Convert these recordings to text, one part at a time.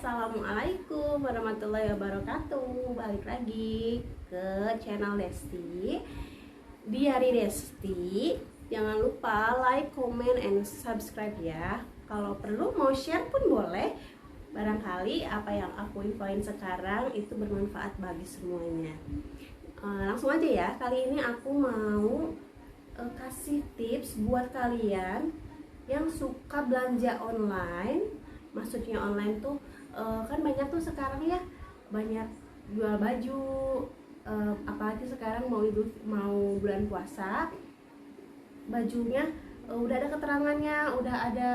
Assalamualaikum warahmatullahi wabarakatuh. Balik lagi ke channel Desti, Diari Desti. Jangan lupa like, comment, and subscribe ya. Kalau perlu mau share pun boleh. Barangkali apa yang aku infoin sekarang itu bermanfaat bagi semuanya. Langsung aja ya. Kali ini aku mau kasih tips buat kalian yang suka belanja online. Maksudnya online tuh kan banyak tuh sekarang ya, banyak jual baju, apalagi sekarang mau bulan puasa, bajunya udah ada keterangannya, udah ada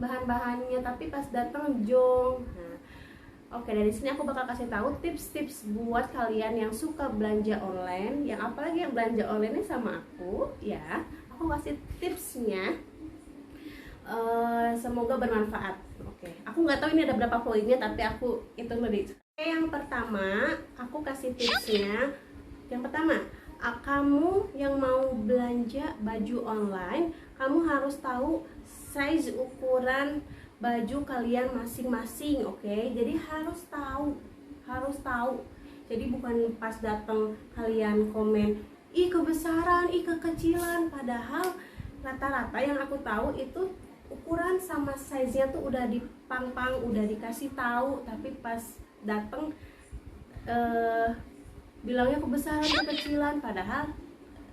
bahan-bahannya, tapi pas datang jong. Nah, oke, dari sini aku bakal kasih tahu tips-tips buat kalian yang suka belanja online, yang apalagi yang belanja online sama aku ya. Aku kasih tipsnya. Semoga bermanfaat. Oke, aku nggak tahu ini ada berapa poinnya, tapi aku hitung lebih. Yang pertama, aku kasih tipsnya. Yang pertama, kamu yang mau belanja baju online, kamu harus tahu size ukuran baju kalian masing-masing. Oke, jadi harus tahu. Jadi bukan pas datang kalian komen, ih kebesaran, ih kekecilan, padahal rata-rata yang aku tahu itu ukuran sama size-nya tuh udah dipang-pang, udah dikasih tahu, tapi pas dateng bilangnya kebesaran, kekecilan, padahal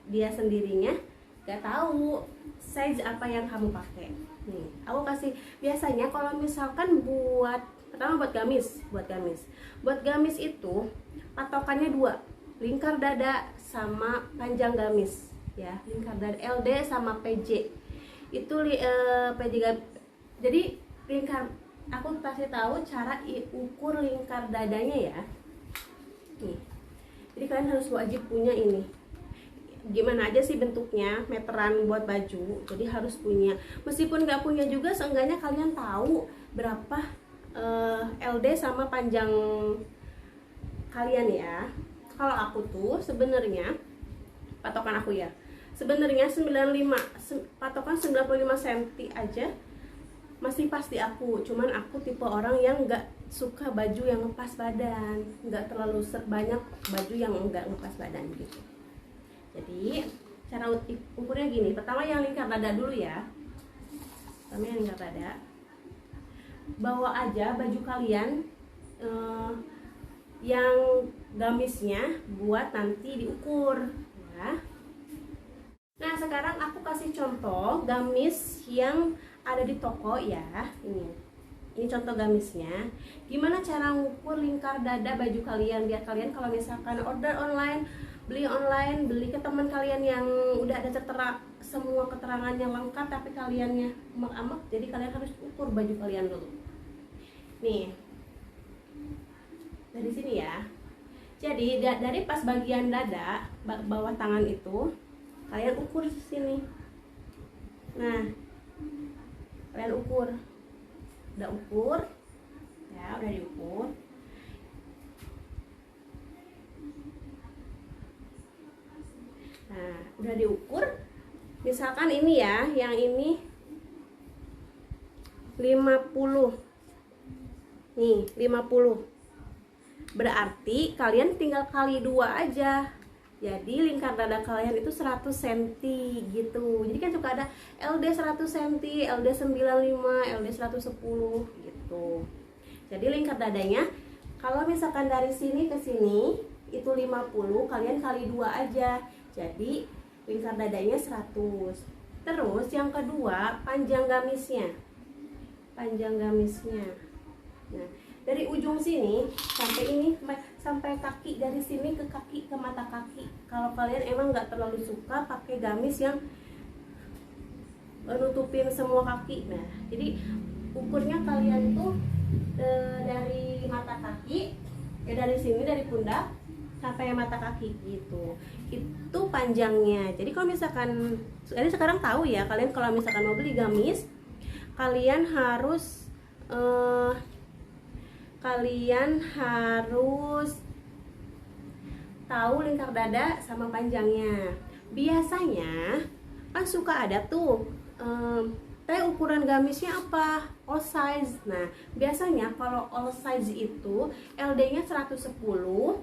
dia sendirinya gak tahu size apa yang kamu pakai. Nih, aku kasih biasanya kalau misalkan pertama buat gamis itu patokannya dua, lingkar dada sama panjang gamis ya, lingkar dada LD sama PJ. Itu PJ. Jadi aku kasih tahu cara ukur lingkar dadanya ya. Nih. Jadi kalian harus wajib punya ini. Gimana aja sih bentuknya, meteran buat baju. Jadi harus punya. Meskipun nggak punya juga, seenggaknya kalian tahu berapa LD sama panjang kalian ya. Kalau aku tuh sebenarnya patokan aku ya, sebenarnya patokan 95 cm aja masih pas di aku. Cuman aku tipe orang yang nggak suka baju yang ngepas badan, nggak terlalu banyak baju yang nggak ngepas badan gitu. Jadi cara ukurnya gini. Pertama yang lingkar dada dulu ya. Bawa aja baju kalian yang gamisnya buat nanti diukur ya. Nah, sekarang aku kasih contoh gamis yang ada di toko ya. Ini contoh gamisnya. Gimana cara ngukur lingkar dada baju kalian, biar kalian kalau misalkan order online, beli ke teman kalian yang udah ada semua keterangannya lengkap, tapi kaliannya amak-amak, jadi kalian harus ukur baju kalian dulu. Nih, dari sini ya. Jadi dari pas bagian dada, bawah tangan itu kalian ukur sini. Nah, kalian ukur. Udah diukur. Nah, udah diukur. Misalkan ini ya, yang ini 50. Nih, 50. Berarti kalian tinggal kali 2 aja. Jadi lingkar dada kalian itu 100 cm gitu. Jadi kan suka ada LD 100 cm, LD 95, LD 110 gitu. Jadi lingkar dadanya kalau misalkan dari sini ke sini itu 50, kalian kali 2 aja. Jadi lingkar dadanya 100. Terus yang kedua, panjang gamisnya. Nah, dari ujung sini sampai ini, sampai kaki, dari sini ke kaki, ke mata kaki. Kalau kalian emang nggak terlalu suka pakai gamis yang nutupin semua kaki, nah jadi ukurnya kalian tuh dari mata kaki ya, dari sini, dari pundak sampai mata kaki gitu. Itu panjangnya. Jadi kalau misalkan sekarang tahu ya, kalian kalau misalkan mau beli gamis, kalian harus tahu lingkar dada sama panjangnya. Biasanya kan suka ada tuh, teh ukuran gamisnya apa? all size. Nah, biasanya kalau all size itu LD-nya 110,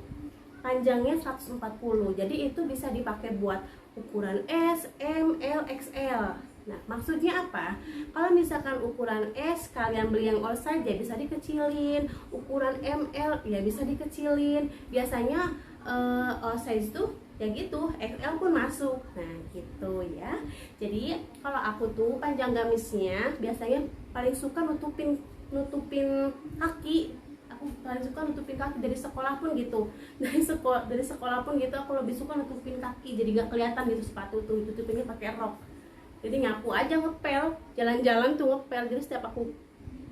panjangnya 140. Jadi itu bisa dipakai buat ukuran S, M, L, XL. Nah, maksudnya apa? Kalau misalkan ukuran S kalian beli yang all size ya bisa dikecilin, ukuran ML ya bisa dikecilin. Biasanya all size tuh ya gitu, XL pun masuk. Nah, gitu ya. Jadi kalau aku tuh panjang gamisnya biasanya paling suka nutupin kaki. Aku paling suka nutupin kaki dari sekolah pun gitu. Dari sekolah pun gitu aku lebih suka nutupin kaki, jadi nggak kelihatan gitu sepatu tuh, tutupinnya pakai rok. Jadi nyapu aja, ngepel, jalan-jalan tuh ngepel. Jadi setiap aku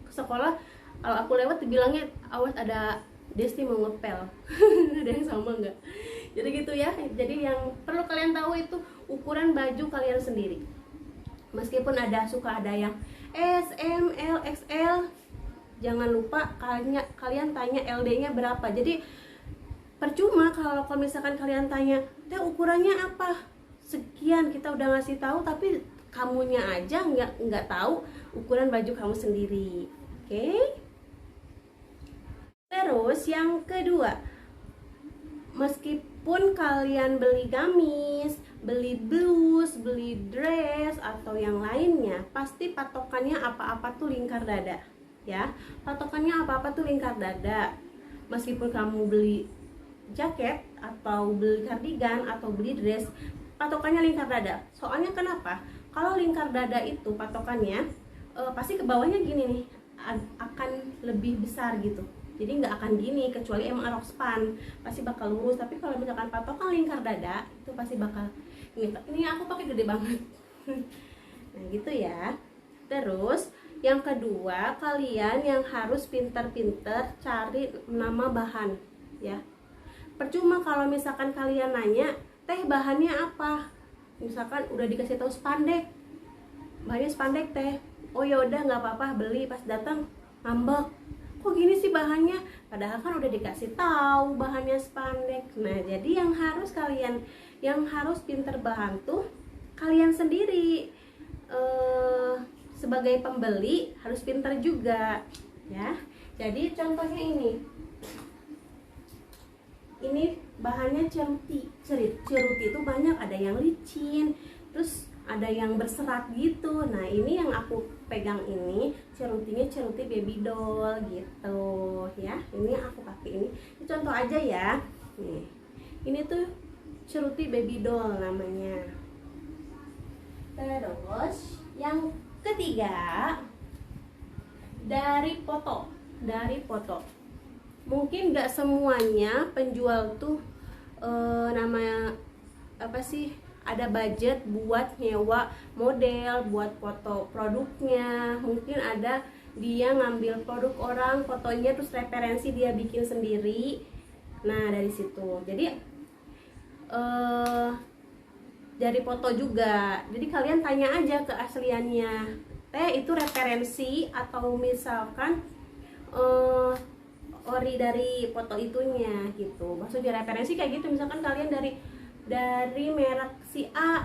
ke sekolah, kalau aku lewat dibilangnya awas ada Desti mau ngepel. Ada yang sama nggak? Jadi gitu ya. Jadi yang perlu kalian tahu itu ukuran baju kalian sendiri. Meskipun suka ada yang S, M, L, XL, jangan lupa kalian tanya LD-nya berapa. Jadi percuma kalau misalkan kalian tanya, "Teh ukurannya apa?" Sekian, kita udah ngasih tahu tapi kamunya aja nggak tahu ukuran baju kamu sendiri. Oke? Terus yang kedua, meskipun kalian beli gamis, beli blus, beli dress atau yang lainnya, pasti patokannya apa-apa tuh lingkar dada, ya. Patokannya apa-apa tuh lingkar dada. Meskipun kamu beli jaket atau beli kardigan atau beli dress, patokannya lingkar dada. Soalnya kenapa? Kalau lingkar dada itu patokannya pasti ke bawahnya gini nih, akan lebih besar gitu. Jadi nggak akan gini, kecuali emang rok span pasti bakal lurus. Tapi kalau misalkan patokan lingkar dada itu pasti bakal ini aku pakai gede banget. Nah gitu ya. Terus yang kedua, kalian yang harus pinter-pinter cari nama bahan ya. Percuma kalau misalkan kalian nanya, "Teh bahannya apa?" Misalkan udah dikasih tahu spandek, bahannya spandek teh. Oh yaudah nggak apa-apa, beli. Pas datang ngambek, kok gini sih bahannya? Padahal kan udah dikasih tahu bahannya spandek. Nah jadi yang harus pinter bahan tuh kalian sendiri. Sebagai pembeli harus pinter juga ya. Jadi contohnya ini bahannya ceruti itu banyak, ada yang licin, terus ada yang berserat gitu. Nah ini yang aku pegang ini cerutinya ceruti baby doll gitu ya. Ini yang aku pakai ini contoh aja ya. Nih, ini tuh ceruti baby doll namanya. Terus yang ketiga, dari foto. Mungkin nggak semuanya penjual tuh namanya apa sih, ada budget buat nyewa model buat foto produknya. Mungkin ada dia ngambil produk orang, fotonya terus referensi dia bikin sendiri. Nah dari situ jadi dari foto juga. Jadi kalian tanya aja keasliannya, "Teh itu referensi atau misalkan ori dari foto itunya," gitu. Maksudnya referensi kayak gitu. Misalkan kalian dari merek si A,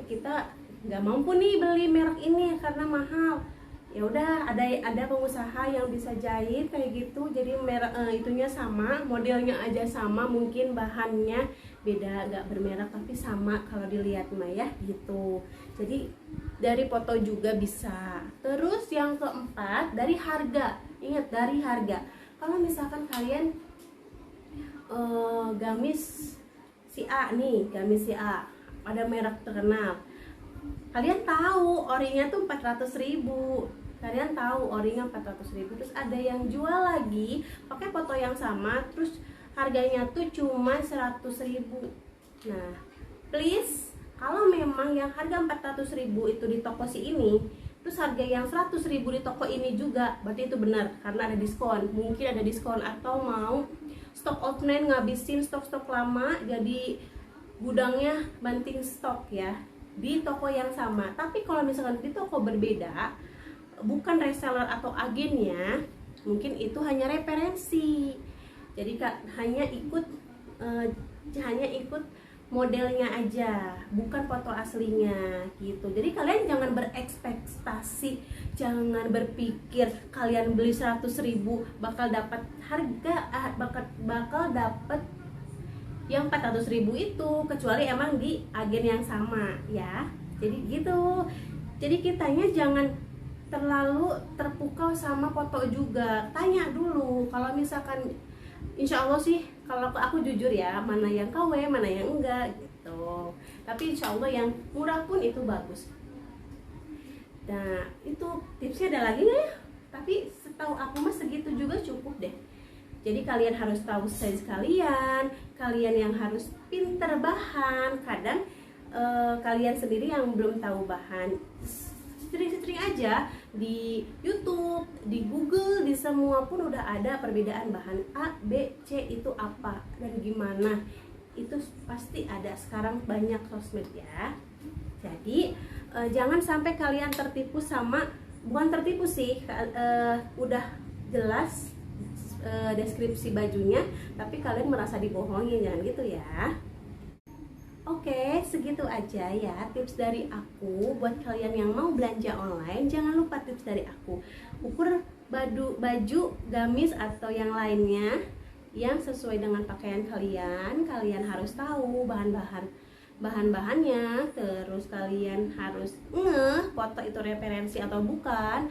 kita nggak mampu nih beli merek ini karena mahal. Ya udah ada pengusaha yang bisa jahit kayak gitu. Jadi merek itunya sama, modelnya aja sama, mungkin bahannya beda, nggak bermerek tapi sama kalau dilihat mah ya gitu. Jadi dari foto juga bisa. Terus yang keempat, dari harga. Ingat, dari harga. Kalau misalkan kalian gamis si A nih, gamis si A ada merek terkenal, kalian tahu orinya tuh 400.000, kalian tahu orinya 400.000, terus ada yang jual lagi pakai foto yang sama terus harganya tuh cuma 100.000. Nah please, kalau memang yang harga 400.000 itu di toko si ini, terus harga yang 100.000 di toko ini juga, berarti itu benar karena ada diskon. Mungkin ada diskon atau mau stok offline, ngabisin stok-stok lama, jadi gudangnya banting stok ya di toko yang sama. Tapi kalau misalkan di toko berbeda, bukan reseller atau agennya, mungkin itu hanya referensi. Jadi hanya ikut modelnya aja, bukan foto aslinya gitu. Jadi kalian jangan berekspektasi, jangan berpikir kalian beli 100.000 bakal dapat bakal dapat yang 400.000 itu, kecuali emang di agen yang sama ya. Jadi gitu. Jadi kitanya jangan terlalu terpukau sama foto juga. Tanya dulu, kalau misalkan insya Allah sih, kalau aku jujur ya, mana yang KW, mana yang enggak gitu. Tapi insya Allah yang murah pun itu bagus. Nah itu tipsnya ada lagi nggak ya? Tapi setahu aku mah segitu juga cukup deh. Jadi kalian harus tahu size kalian yang harus pinter bahan. Kadang kalian sendiri yang belum tahu bahan, sering-sering aja di YouTube, di Google, di semua pun udah ada perbedaan bahan A, B, C itu apa dan gimana. Itu pasti ada, sekarang banyak sosmed ya. Jadi jangan sampai kalian tertipu sama, bukan tertipu sih, udah jelas deskripsi bajunya tapi kalian merasa dibohongin, jangan gitu ya. Oke, segitu aja ya tips dari aku buat kalian yang mau belanja online. Jangan lupa tips dari aku, ukur baju, gamis atau yang lainnya yang sesuai dengan pakaian kalian. Kalian harus tahu bahan-bahannya, terus kalian harus foto itu referensi atau bukan,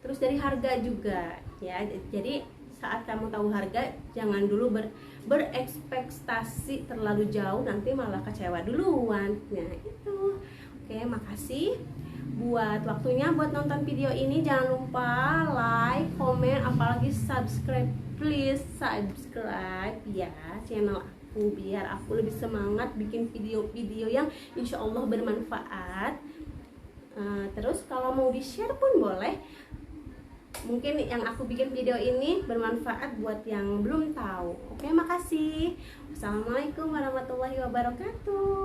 terus dari harga juga ya. Jadi saat kamu tahu harga, jangan dulu berekspektasi terlalu jauh, nanti malah kecewa duluan. Nah itu. Oke, makasih buat waktunya buat nonton video ini. Jangan lupa like, komen, apalagi subscribe. Please subscribe ya channel aku, biar aku lebih semangat bikin video-video yang insya Allah bermanfaat. Terus kalau mau di share pun boleh, mungkin yang aku bikin video ini bermanfaat buat yang belum tahu. Oke, makasih. Wassalamualaikum warahmatullahi wabarakatuh.